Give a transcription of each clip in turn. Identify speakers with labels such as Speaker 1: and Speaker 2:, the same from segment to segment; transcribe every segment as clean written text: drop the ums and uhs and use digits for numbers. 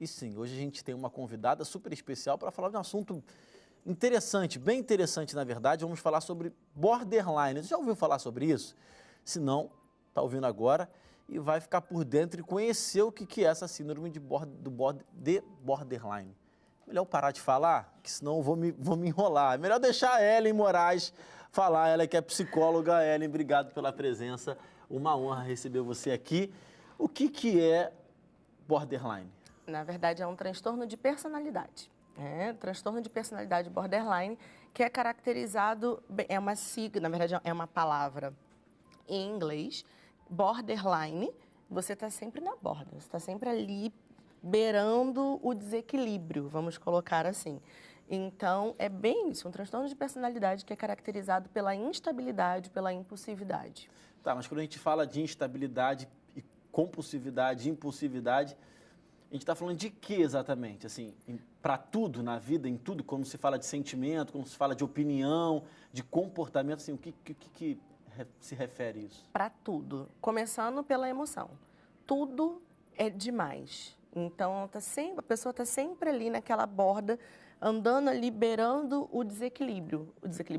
Speaker 1: E sim, hoje a gente tem uma convidada super especial para falar de um assunto interessante, bem interessante na verdade. Vamos falar sobre borderline. Você já ouviu falar sobre isso? Se não, está ouvindo agora e vai ficar por dentro e conhecer o que é essa síndrome de borderline. Melhor eu parar de falar, que senão eu vou me enrolar. É melhor deixar a Ellen Moraes falar, ela que é psicóloga. Ellen, obrigado pela presença. Uma honra receber você aqui. O que é borderline?
Speaker 2: Na verdade, é um transtorno de personalidade. Transtorno de personalidade borderline, que é caracterizado, é uma sigla, na verdade é uma palavra em inglês, borderline, você está sempre na borda, você está sempre ali beirando o desequilíbrio, vamos colocar assim. Então, é bem isso, um transtorno de personalidade que é caracterizado pela instabilidade, pela impulsividade.
Speaker 1: Tá, mas quando a gente fala de instabilidade, e compulsividade, impulsividade, a gente está falando de quê exatamente? Assim, para tudo na vida, em tudo, quando se fala de sentimento, quando se fala de opinião, de comportamento, assim, o que se refere isso?
Speaker 2: Para tudo, começando pela emoção. Tudo é demais. Então, a pessoa está sempre ali naquela borda, andando ali, beirando o desequilíbrio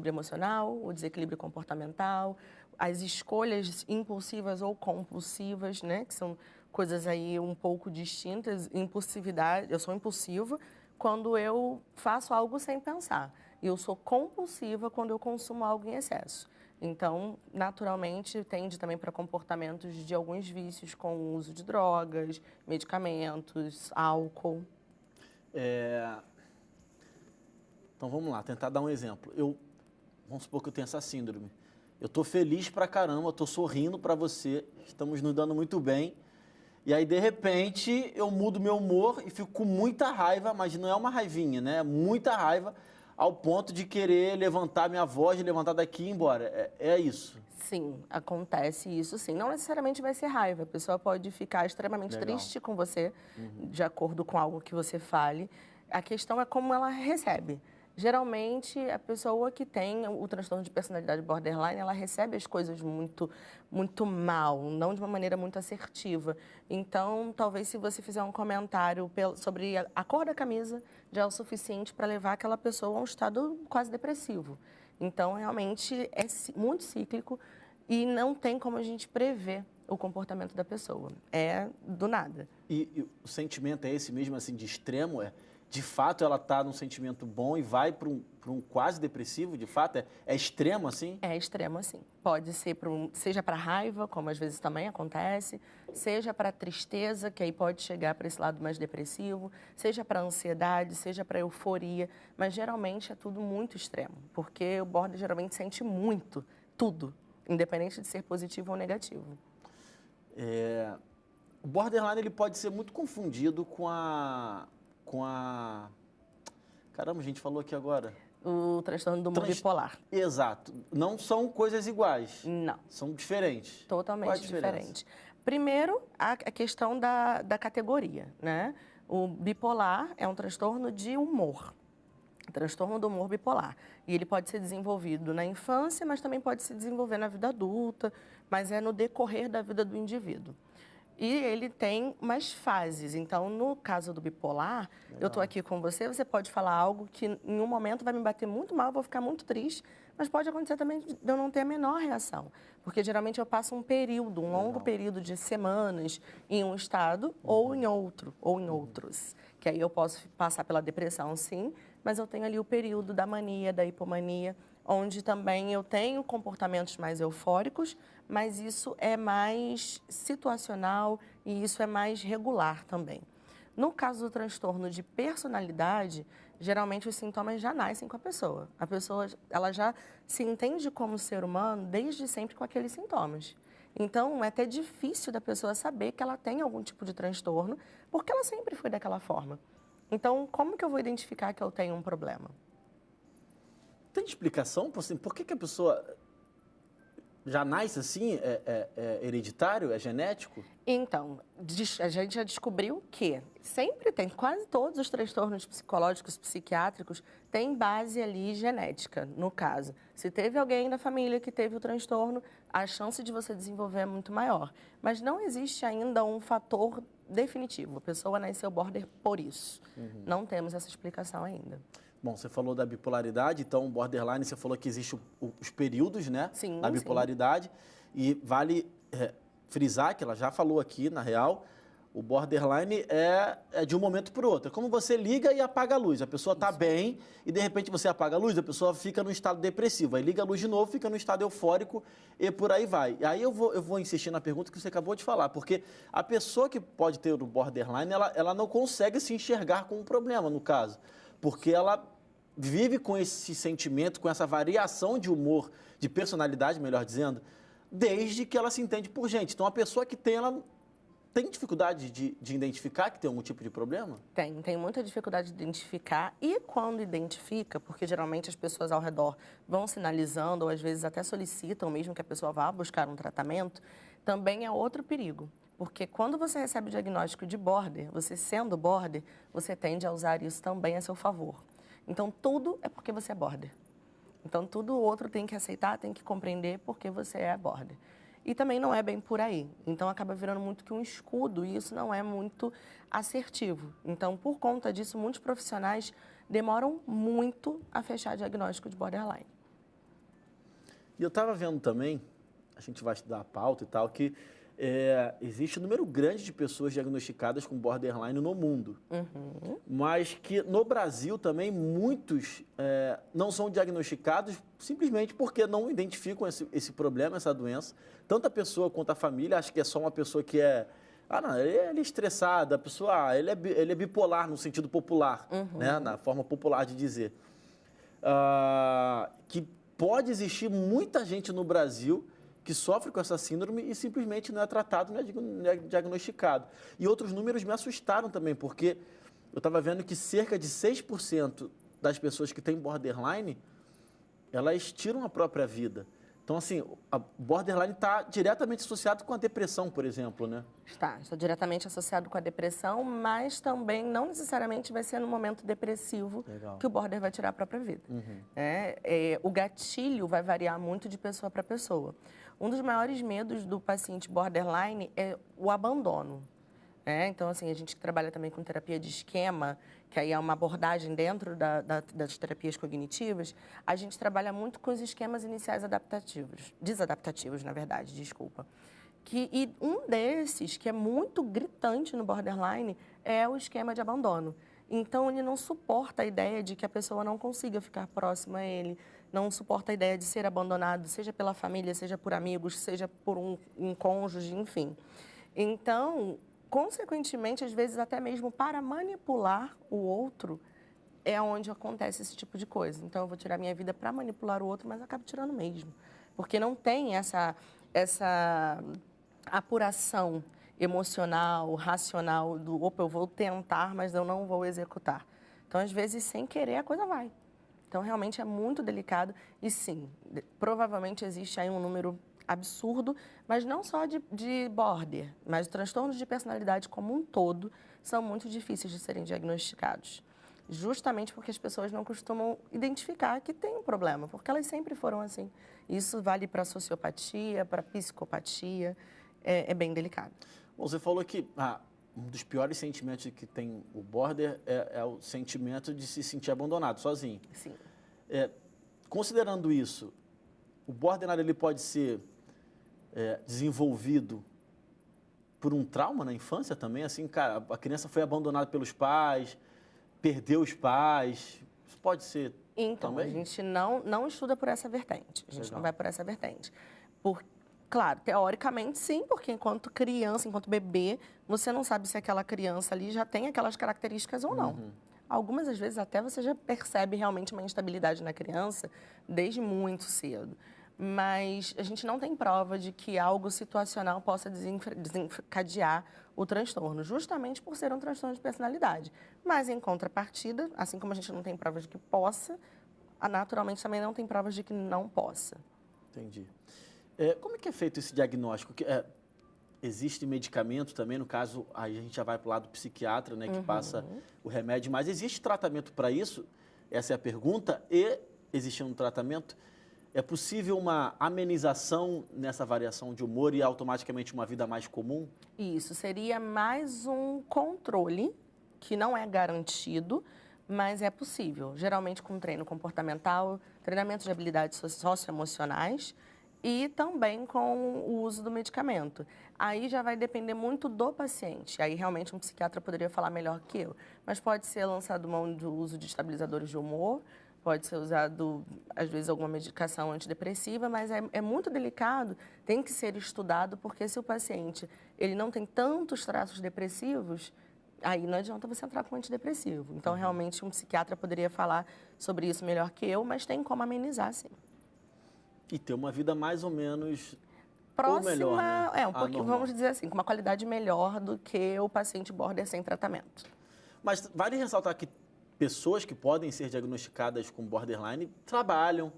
Speaker 2: emocional, o desequilíbrio comportamental, as escolhas impulsivas ou compulsivas, né, que são coisas aí um pouco distintas. Impulsividade, eu sou impulsiva quando eu faço algo sem pensar. E eu sou compulsiva quando eu consumo algo em excesso. Então, naturalmente, tende também para comportamentos de alguns vícios com o uso de drogas, medicamentos, álcool.
Speaker 1: Então vamos lá, tentar dar um exemplo. Vamos supor que eu tenho essa síndrome. Eu estou feliz pra caramba, estou sorrindo para você, estamos nos dando muito bem. E aí, de repente, eu mudo meu humor e fico com muita raiva, mas não é uma raivinha, né? Muita raiva, ao ponto de querer levantar minha voz, levantar daqui e ir embora. É isso.
Speaker 2: Sim, acontece isso sim. Não necessariamente vai ser raiva, a pessoa pode ficar extremamente triste com você, de acordo com algo que você fale. A questão é como ela recebe. Geralmente, a pessoa que tem o transtorno de personalidade borderline, ela recebe as coisas muito mal, não de uma maneira muito assertiva. Então, talvez se você fizer um comentário sobre a cor da camisa, já é o suficiente para levar aquela pessoa a um estado quase depressivo. Então, realmente, é muito cíclico e não tem como a gente prever o comportamento da pessoa. É do nada.
Speaker 1: E o sentimento é esse mesmo, assim, de extremo? De fato, ela está num sentimento bom e vai para um quase depressivo? De fato, é extremo, assim?
Speaker 2: É extremo, assim. Pode ser, seja para raiva, como às vezes também acontece, seja para tristeza, que aí pode chegar para esse lado mais depressivo, seja para ansiedade, seja para euforia, mas geralmente é tudo muito extremo, porque o border geralmente sente muito, tudo, independente de ser positivo ou negativo.
Speaker 1: O borderline ele pode ser muito confundido com a... Caramba, a gente falou aqui agora.
Speaker 2: O transtorno do humor bipolar.
Speaker 1: Exato. Não são coisas iguais.
Speaker 2: Não.
Speaker 1: São diferentes.
Speaker 2: Totalmente diferente. Primeiro, a questão da categoria, né? O bipolar é um transtorno de humor. Transtorno do humor bipolar. E ele pode ser desenvolvido na infância, mas também pode se desenvolver na vida adulta, mas é no decorrer da vida do indivíduo. E ele tem umas fases. Então, no caso do bipolar, eu estou aqui com você, você pode falar algo que em um momento vai me bater muito mal, eu vou ficar muito triste, mas pode acontecer também de eu não ter a menor reação. Porque geralmente eu passo um período, um longo período de semanas em um estado ou em outro, ou em outros. Que aí eu posso passar pela depressão, sim, mas eu tenho ali o período da mania, da hipomania, onde também eu tenho comportamentos mais eufóricos, mas isso é mais situacional e isso é mais regular também. No caso do transtorno de personalidade, geralmente os sintomas já nascem com a pessoa. A pessoa ela já se entende como ser humano desde sempre com aqueles sintomas. Então, é até difícil da pessoa saber que ela tem algum tipo de transtorno, porque ela sempre foi daquela forma. Então, como que eu vou identificar que eu tenho um problema?
Speaker 1: Tem explicação? Assim, por que a pessoa já nasce assim? É hereditário? É genético?
Speaker 2: Então, a gente já descobriu que sempre tem, quase todos os transtornos psicológicos, psiquiátricos, têm base ali genética, no caso. Se teve alguém da família que teve o transtorno, a chance de você desenvolver é muito maior. Mas não existe ainda um fator definitivo. A pessoa nasceu border por isso. Não temos essa explicação ainda.
Speaker 1: Bom, você falou da bipolaridade, então borderline, você falou que existem os períodos, né?
Speaker 2: Sim,
Speaker 1: da bipolaridade. E vale frisar, que ela já falou aqui, na real, o borderline é de um momento para o outro. É como você liga e apaga a luz. A pessoa está bem e, de repente, você apaga a luz, a pessoa fica no estado depressivo. Aí liga a luz de novo, fica no estado eufórico e por aí vai. E aí eu vou insistir na pergunta que você acabou de falar, porque a pessoa que pode ter o borderline, ela não consegue se enxergar com um problema, no caso. Porque ela vive com esse sentimento, com essa variação de humor, de personalidade, melhor dizendo, desde que ela se entende por gente. Então, a pessoa que tem, ela tem dificuldade de identificar que tem algum tipo de problema?
Speaker 2: Tem muita dificuldade de identificar. E quando identifica, porque geralmente as pessoas ao redor vão sinalizando, ou às vezes até solicitam mesmo que a pessoa vá buscar um tratamento, também é outro perigo. Porque quando você recebe o diagnóstico de border, você sendo border, você tende a usar isso também a seu favor. Então, tudo é porque você é border. Então, tudo o outro tem que aceitar, tem que compreender porque você é border. E também não é bem por aí. Então, acaba virando muito que um escudo e isso não é muito assertivo. Então, por conta disso, muitos profissionais demoram muito a fechar diagnóstico de borderline.
Speaker 1: E eu estava vendo também, a gente vai estudar a pauta e tal, que existe um número grande de pessoas diagnosticadas com borderline no mundo. Mas que no Brasil também muitos não são diagnosticados simplesmente porque não identificam esse problema, essa doença. Tanto a pessoa quanto a família acha que é só uma pessoa que não, ele é estressada, a pessoa, ele é bipolar no sentido popular, né, na forma popular de dizer. Que pode existir muita gente no Brasil que sofre com essa síndrome e simplesmente não é tratado, não é diagnosticado. E outros números me assustaram também, porque eu estava vendo que cerca de 6% das pessoas que têm borderline, elas tiram a própria vida. Então, assim, a borderline está diretamente associado com a depressão, por exemplo, né?
Speaker 2: Está diretamente associado com a depressão, mas também não necessariamente vai ser no momento depressivo que o border vai tirar a própria vida. O gatilho vai variar muito de pessoa para pessoa. Um dos maiores medos do paciente borderline é o abandono. Então, assim, a gente trabalha também com terapia de esquema, que aí é uma abordagem dentro das terapias cognitivas, a gente trabalha muito com os esquemas iniciais desadaptativos, na verdade, desculpa. E um desses, que é muito gritante no borderline, é o esquema de abandono. Então, ele não suporta a ideia de que a pessoa não consiga ficar próxima a ele, não suporta a ideia de ser abandonado, seja pela família, seja por amigos, seja por um cônjuge, enfim. Então, consequentemente, às vezes até mesmo para manipular o outro, é onde acontece esse tipo de coisa. Então, eu vou tirar minha vida para manipular o outro, mas acabo tirando mesmo. Porque não tem essa apuração emocional, racional, opa, eu vou tentar, mas eu não vou executar. Então, às vezes, sem querer, a coisa vai. Então, realmente é muito delicado. E sim, provavelmente existe aí um número absurdo, mas não só de border, mas transtornos de personalidade como um todo são muito difíceis de serem diagnosticados. Justamente porque as pessoas não costumam identificar que tem um problema, porque elas sempre foram assim. Isso vale para sociopatia, para psicopatia, é bem delicado.
Speaker 1: Bom, você falou que um dos piores sentimentos que tem o border é o sentimento de se sentir abandonado, sozinho.
Speaker 2: Sim.
Speaker 1: Considerando isso, o borderline ele pode ser desenvolvido por um trauma na infância também? Assim, cara, a criança foi abandonada pelos pais, perdeu os pais, isso pode ser
Speaker 2: então,
Speaker 1: também?
Speaker 2: A gente não estuda por essa vertente, a gente não vai por essa vertente. Claro, teoricamente sim, porque enquanto criança, enquanto bebê, você não sabe se aquela criança ali já tem aquelas características ou não. Algumas das vezes até você já percebe realmente uma instabilidade na criança desde muito cedo. Mas a gente não tem prova de que algo situacional possa desencadear o transtorno, justamente por ser um transtorno de personalidade. Mas, em contrapartida, assim como a gente não tem provas de que possa, naturalmente também não tem provas de que não possa.
Speaker 1: Entendi. Como é que é feito esse diagnóstico? Existe medicamento também, no caso, aí a gente já vai para o lado psiquiatra, né, que passa o remédio, mas existe tratamento para isso? Essa é a pergunta. E, existindo um tratamento, É possível uma amenização nessa variação de humor e automaticamente uma vida mais comum?
Speaker 2: Isso seria mais um controle, que não é garantido, mas é possível. Geralmente com treino comportamental, treinamento de habilidades socioemocionais e também com o uso do medicamento. Aí já vai depender muito do paciente. Aí realmente um psiquiatra poderia falar melhor que eu. Mas pode ser lançado mão do uso de estabilizadores de humor, pode ser usado, às vezes, alguma medicação antidepressiva, mas é muito delicado, tem que ser estudado, porque se o paciente ele não tem tantos traços depressivos, aí não adianta você entrar com antidepressivo. Então, realmente, um psiquiatra poderia falar sobre isso melhor que eu, mas tem como amenizar, sim.
Speaker 1: E ter uma vida mais ou menos
Speaker 2: Próxima,
Speaker 1: ou melhor, né?
Speaker 2: um pouquinho, vamos dizer assim, com uma qualidade melhor do que o paciente border sem tratamento.
Speaker 1: Mas vale ressaltar que pessoas que podem ser diagnosticadas com borderline trabalham,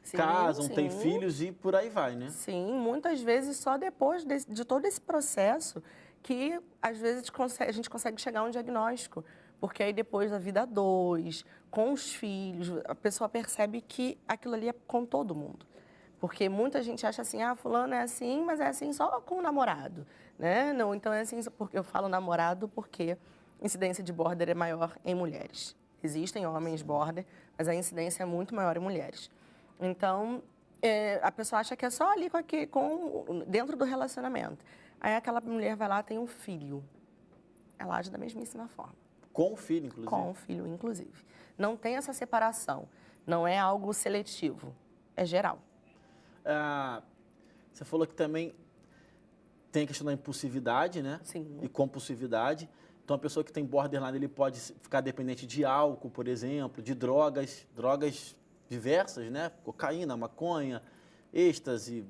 Speaker 2: Sim,
Speaker 1: casam, têm
Speaker 2: sim.
Speaker 1: filhos e por aí vai, né?
Speaker 2: Sim, muitas vezes só depois de todo esse processo que, às vezes, a gente consegue chegar a um diagnóstico. Porque aí depois da vida a dois, com os filhos, a pessoa percebe que aquilo ali é com todo mundo. Porque muita gente acha assim, ah, fulano é assim, mas é assim só com o namorado, né? Não, então é assim, porque eu falo namorado porque a incidência de border é maior em mulheres. Existem homens border, mas a incidência é muito maior em mulheres. Então, a pessoa acha que é só ali dentro do relacionamento. Aí aquela mulher vai lá e tem um filho. Ela age da mesmíssima forma.
Speaker 1: Com o filho, inclusive.
Speaker 2: Com o filho, inclusive. Não tem essa separação. Não é algo seletivo. É geral.
Speaker 1: Você falou que também tem a questão da impulsividade, né?
Speaker 2: Sim.
Speaker 1: E compulsividade. Então, a pessoa que tem borderline, ele pode ficar dependente de álcool, por exemplo, de drogas diversas, né? Cocaína, maconha, êxtase,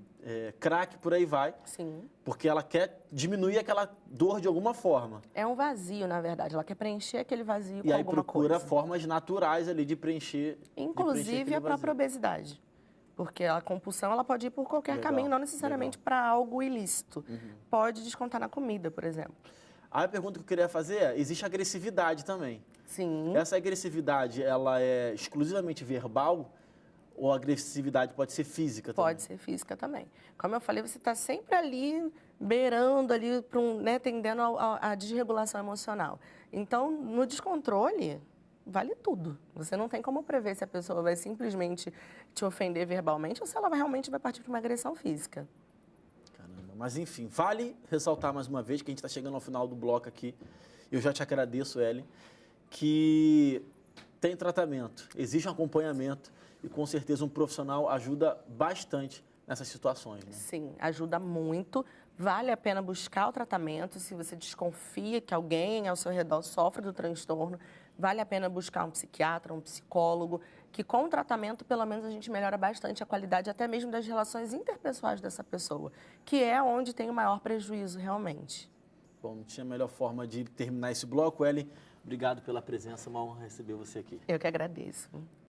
Speaker 1: crack, por aí vai.
Speaker 2: Sim.
Speaker 1: Porque ela quer diminuir aquela dor de alguma forma.
Speaker 2: É um vazio, na verdade. Ela quer preencher aquele vazio com
Speaker 1: E aí
Speaker 2: alguma
Speaker 1: procura
Speaker 2: coisa.
Speaker 1: formas naturais ali de preencher.
Speaker 2: Inclusive a própria obesidade. Porque a compulsão ela pode ir por qualquer caminho, não necessariamente para algo ilícito. Pode descontar na comida, por exemplo.
Speaker 1: Aí a pergunta que eu queria fazer é, existe agressividade também.
Speaker 2: Sim.
Speaker 1: Essa agressividade, ela é exclusivamente verbal ou a agressividade pode ser física também?
Speaker 2: Pode ser física também. Como eu falei, você está sempre ali, beirando ali, né, tendendo à desregulação emocional. Então, no descontrole, vale tudo. Você não tem como prever se a pessoa vai simplesmente te ofender verbalmente ou se ela realmente vai partir para uma agressão física.
Speaker 1: Caramba, mas enfim, vale ressaltar mais uma vez que a gente está chegando ao final do bloco aqui. Eu já te agradeço, Ellen, que tem tratamento, existe um acompanhamento e com certeza um profissional ajuda bastante nessas situações, né?
Speaker 2: Sim, ajuda muito. Vale a pena buscar o tratamento. Se você desconfia que alguém ao seu redor sofre do transtorno, vale a pena buscar um psiquiatra, um psicólogo, que com o tratamento, pelo menos, a gente melhora bastante a qualidade até mesmo das relações interpessoais dessa pessoa, que é onde tem o maior prejuízo realmente.
Speaker 1: Bom, não tinha melhor forma de terminar esse bloco, Ellen. Obrigado pela presença, uma honra receber você aqui.
Speaker 2: Eu que agradeço.